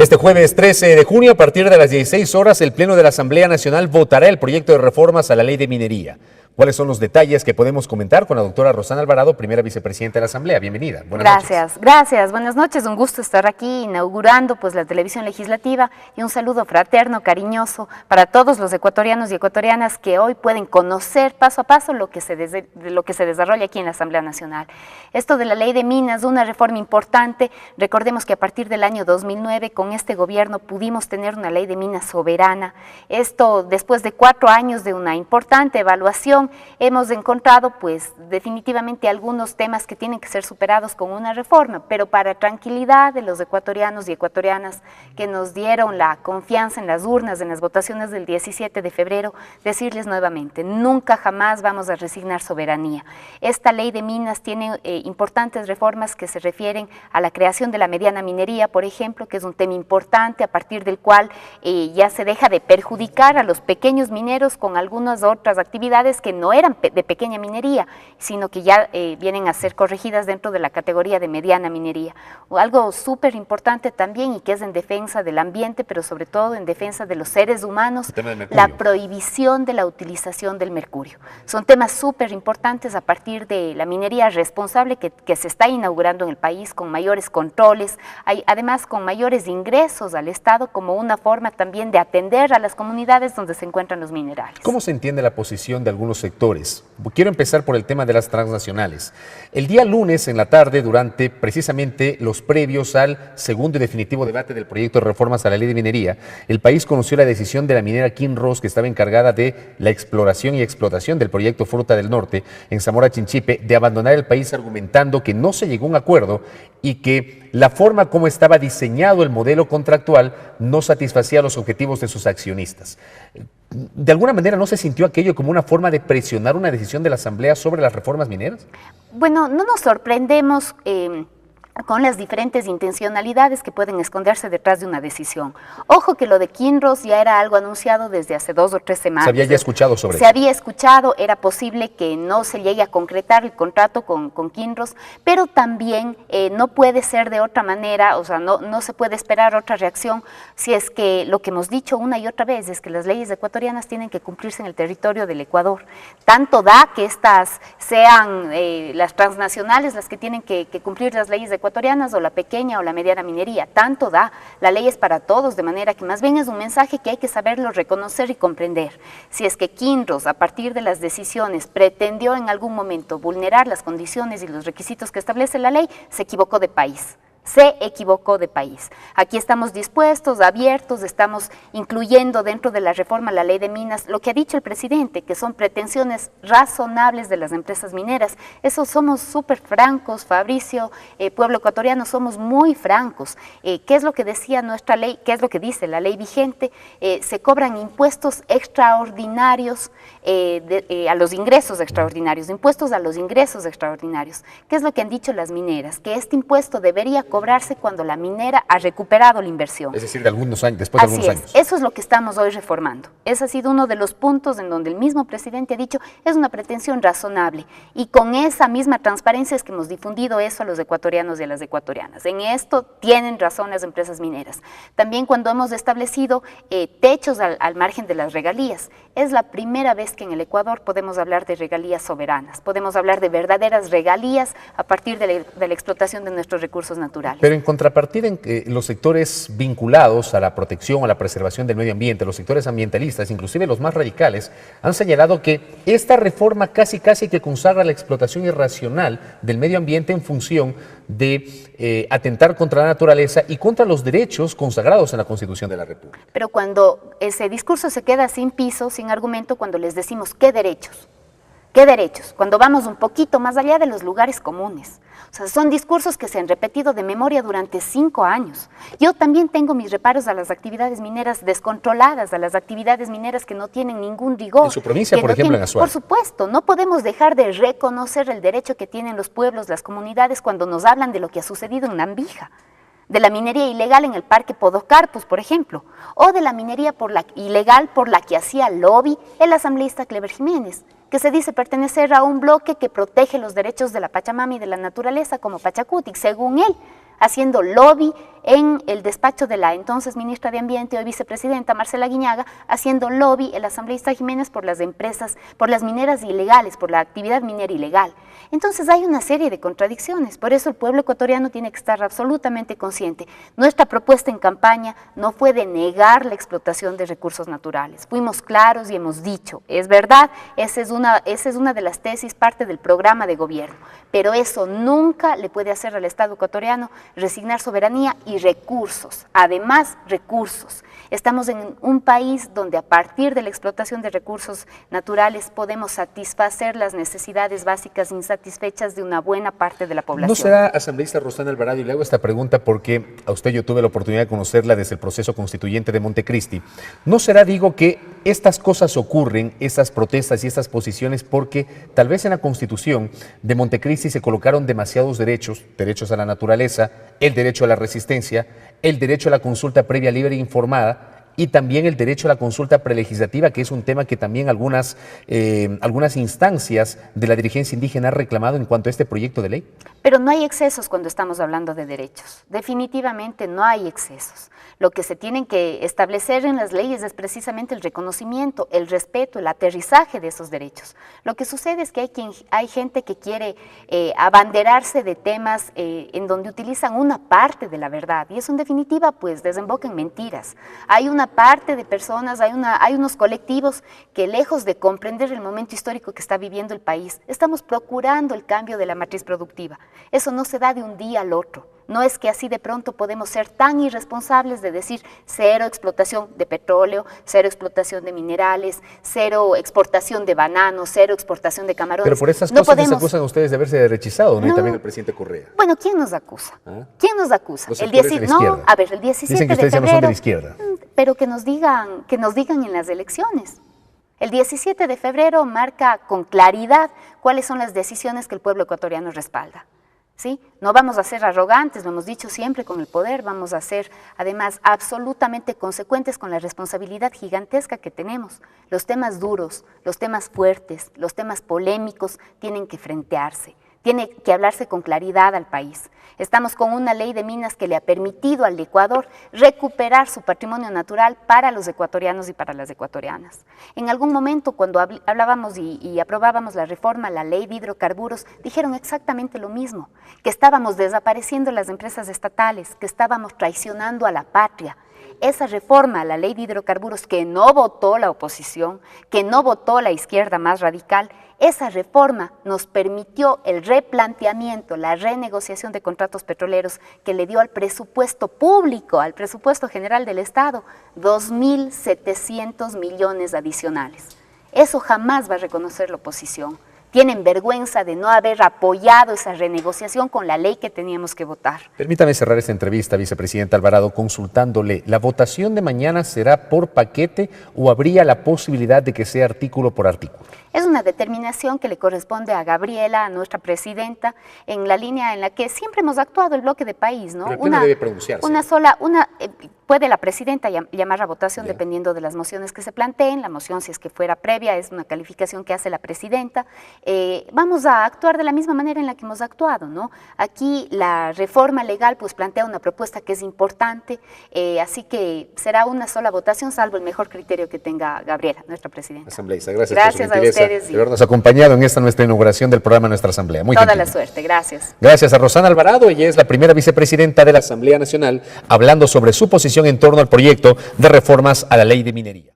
Este jueves 13 de junio, a partir de las 16 horas, el Pleno de la Asamblea Nacional votará el proyecto de reformas a la Ley de Minería. ¿Cuáles son los detalles que podemos comentar con la doctora Rosana Alvarado, primera vicepresidenta de la Asamblea? Bienvenida. Buenas noches. Gracias. Buenas noches. Un gusto estar aquí inaugurando la televisión legislativa y un saludo fraterno, cariñoso para todos los ecuatorianos y ecuatorianas que hoy pueden conocer paso a paso lo que se desarrolla aquí en la Asamblea Nacional. Esto de la Ley de Minas, una reforma importante. Recordemos que a partir del año 2009, con este gobierno, pudimos tener una Ley de Minas soberana. Esto después de 4 años de una importante evaluación, hemos encontrado definitivamente algunos temas que tienen que ser superados con una reforma, pero para tranquilidad de los ecuatorianos y ecuatorianas que nos dieron la confianza en las urnas, en las votaciones del 17 de febrero, decirles nuevamente, nunca jamás vamos a resignar soberanía. Esta Ley de Minas tiene importantes reformas que se refieren a la creación de la mediana minería, por ejemplo, que es un tema importante a partir del cual ya se deja de perjudicar a los pequeños mineros con algunas otras actividades que no eran de pequeña minería, sino que ya vienen a ser corregidas dentro de la categoría de mediana minería. Algo súper importante también y que es en defensa del ambiente, pero sobre todo en defensa de los seres humanos, la prohibición de la utilización del mercurio. Son temas súper importantes a partir de la minería responsable que se está inaugurando en el país con mayores controles, además con mayores ingresos al Estado como una forma también de atender a las comunidades donde se encuentran los minerales. ¿Cómo se entiende la posición de algunos sectores? Quiero empezar por el tema de las transnacionales. El día lunes en la tarde, durante precisamente los previos al segundo y definitivo debate del proyecto de reformas a la Ley de Minería, el país conoció la decisión de la minera Kinross, que estaba encargada de la exploración y explotación del proyecto Fruta del Norte en Zamora Chinchipe, de abandonar el país argumentando que no se llegó a un acuerdo y que la forma como estaba diseñado el modelo contractual no satisfacía los objetivos de sus accionistas. ¿De alguna manera no se sintió aquello como una forma de presionar una decisión de la Asamblea sobre las reformas mineras? Bueno, no nos sorprendemos con las diferentes intencionalidades que pueden esconderse detrás de una decisión. Ojo que lo de Kinross ya era algo anunciado desde hace 2 o 3 semanas. Se había ya escuchado sobre eso. Se había escuchado, era posible que no se llegue a concretar el contrato con Kinross, pero también no puede ser de otra manera, o sea, no se puede esperar otra reacción si es que lo que hemos dicho una y otra vez es que las leyes ecuatorianas tienen que cumplirse en el territorio del Ecuador. Tanto da que estas sean las transnacionales las que tienen que cumplir las leyes ecuatorianas o la pequeña o la mediana minería, tanto da, la ley es para todos, de manera que más bien es un mensaje que hay que saberlo reconocer y comprender. Si es que Kinross, a partir de las decisiones, pretendió en algún momento vulnerar las condiciones y los requisitos que establece la ley, se equivocó de país. Se equivocó de país. Aquí estamos dispuestos, abiertos, estamos incluyendo dentro de la reforma a la Ley de Minas lo que ha dicho el presidente, que son pretensiones razonables de las empresas mineras. Eso somos súper francos, Fabricio, pueblo ecuatoriano, somos muy francos. ¿Qué es lo que decía nuestra ley? ¿Qué es lo que dice la ley vigente? Se cobran impuestos extraordinarios a los ingresos extraordinarios, impuestos a los ingresos extraordinarios. ¿Qué es lo que han dicho las mineras? Que este impuesto debería cobrarse cuando la minera ha recuperado la inversión. Es decir, de algunos años, después de algunos años. Eso es lo que estamos hoy reformando. Ese ha sido uno de los puntos en donde el mismo presidente ha dicho es una pretensión razonable y con esa misma transparencia es que hemos difundido eso a los ecuatorianos y a las ecuatorianas. En esto tienen razón las empresas mineras. También cuando hemos establecido techos al margen de las regalías. Es la primera vez que en el Ecuador podemos hablar de regalías soberanas, podemos hablar de verdaderas regalías a partir de la explotación de nuestros recursos naturales. Pero en contrapartida, los sectores vinculados a la protección, a la preservación del medio ambiente, los sectores ambientalistas, inclusive los más radicales, han señalado que esta reforma casi que consagra la explotación irracional del medio ambiente en función de atentar contra la naturaleza y contra los derechos consagrados en la Constitución de la República. Pero cuando ese discurso se queda sin piso, sin argumento, cuando les decimos ¿qué derechos? ¿Qué derechos? Cuando vamos un poquito más allá de los lugares comunes. O sea, son discursos que se han repetido de memoria durante 5 años. Yo también tengo mis reparos a las actividades mineras descontroladas, a las actividades mineras que no tienen ningún rigor. En su provincia, por ejemplo, en Azuay. Por supuesto, no podemos dejar de reconocer el derecho que tienen los pueblos, las comunidades, cuando nos hablan de lo que ha sucedido en Nambija, de la minería ilegal en el Parque Podocarpus, por ejemplo, o de la minería ilegal por la que hacía lobby el asambleísta Clever Jiménez, que se dice pertenecer a un bloque que protege los derechos de la Pachamama y de la naturaleza como Pachacutic, según él. haciendo lobby en el despacho de la entonces ministra de Ambiente, hoy vicepresidenta Marcela Guiñaga, haciendo lobby el asambleísta Jiménez por las empresas, por las mineras ilegales, por la actividad minera ilegal. Entonces hay una serie de contradicciones, por eso el pueblo ecuatoriano tiene que estar absolutamente consciente. Nuestra propuesta en campaña no fue de negar la explotación de recursos naturales, fuimos claros y hemos dicho, es verdad, esa es una de las tesis, parte del programa de gobierno, pero eso nunca le puede hacer al Estado ecuatoriano resignar soberanía y recursos, además recursos. Estamos en un país donde a partir de la explotación de recursos naturales podemos satisfacer las necesidades básicas insatisfechas de una buena parte de la población. ¿No será, asambleísta Rosana Alvarado, y le hago esta pregunta porque a usted yo tuve la oportunidad de conocerla desde el proceso constituyente de Montecristi, ¿no será, digo, que estas cosas ocurren, estas protestas y estas posiciones porque tal vez en la Constitución de Montecristi se colocaron demasiados derechos, derechos a la naturaleza, el derecho a la resistencia, el derecho a la consulta previa, libre e informada, y también el derecho a la consulta prelegislativa, que es un tema que también algunas instancias de la dirigencia indígena han reclamado en cuanto a este proyecto de ley? Pero no hay excesos cuando estamos hablando de derechos. Definitivamente no hay excesos. Lo que se tienen que establecer en las leyes es precisamente el reconocimiento, el respeto, el aterrizaje de esos derechos. Lo que sucede es que hay gente que quiere abanderarse de temas en donde utilizan una parte de la verdad, y eso en definitiva pues desemboca en mentiras. Hay una parte de personas, hay unos colectivos que lejos de comprender el momento histórico que está viviendo el país, estamos procurando el cambio de la matriz productiva. Eso no se da de un día al otro. No es que así de pronto podemos ser tan irresponsables de decir cero explotación de petróleo, cero explotación de minerales, cero exportación de bananos, cero exportación de camarones. Pero por esas cosas les acusan a ustedes de haberse derechizado, ¿no? Y también el presidente Correa. Bueno, ¿quién nos acusa? ¿Ah? ¿Quién nos acusa? Los sectores de la izquierda. No, a ver, el 17 Dicen que ustedes de ya no febrero, son de la izquierda. Pero que nos digan en las elecciones. El 17 de febrero marca con claridad cuáles son las decisiones que el pueblo ecuatoriano respalda. ¿Sí? No vamos a ser arrogantes, lo hemos dicho siempre con el poder, vamos a ser además absolutamente consecuentes con la responsabilidad gigantesca que tenemos. Los temas duros, los temas fuertes, los temas polémicos tienen que frentearse. Tiene que hablarse con claridad al país. Estamos con una ley de minas que le ha permitido al Ecuador recuperar su patrimonio natural para los ecuatorianos y para las ecuatorianas. En algún momento, cuando hablábamos y aprobábamos la reforma, la ley de hidrocarburos, dijeron exactamente lo mismo, que estábamos desapareciendo las empresas estatales, que estábamos traicionando a la patria. Esa reforma a la ley de hidrocarburos que no votó la oposición, que no votó la izquierda más radical, esa reforma nos permitió el replanteamiento, la renegociación de contratos petroleros que le dio al presupuesto público, al presupuesto general del Estado, 2.700 millones adicionales. Eso jamás va a reconocer la oposición. Tienen vergüenza de no haber apoyado esa renegociación con la ley que teníamos que votar. Permítame cerrar esta entrevista, vicepresidenta Alvarado, consultándole, ¿la votación de mañana será por paquete o habría la posibilidad de que sea artículo por artículo? Es una determinación que le corresponde a Gabriela, a nuestra presidenta, en la línea en la que siempre hemos actuado el bloque de país, ¿no? Pero el Pleno debe pronunciarse. Puede la presidenta llamar a votación dependiendo de las mociones que se planteen. La moción, si es que fuera previa, es una calificación que hace la presidenta. Vamos a actuar de la misma manera en la que hemos actuado, ¿no? Aquí la reforma legal pues plantea una propuesta que es importante, así que será una sola votación, salvo el mejor criterio que tenga Gabriela, nuestra presidenta. Asambleísta, gracias por su a gentileza ustedes de habernos acompañado en esta nuestra inauguración del programa Nuestra Asamblea. Muy toda gentil. la suerte, gracias. Gracias a Rosana Alvarado, ella es la primera vicepresidenta de la Asamblea Nacional, hablando sobre su posición en torno al proyecto de reformas a la ley de minería.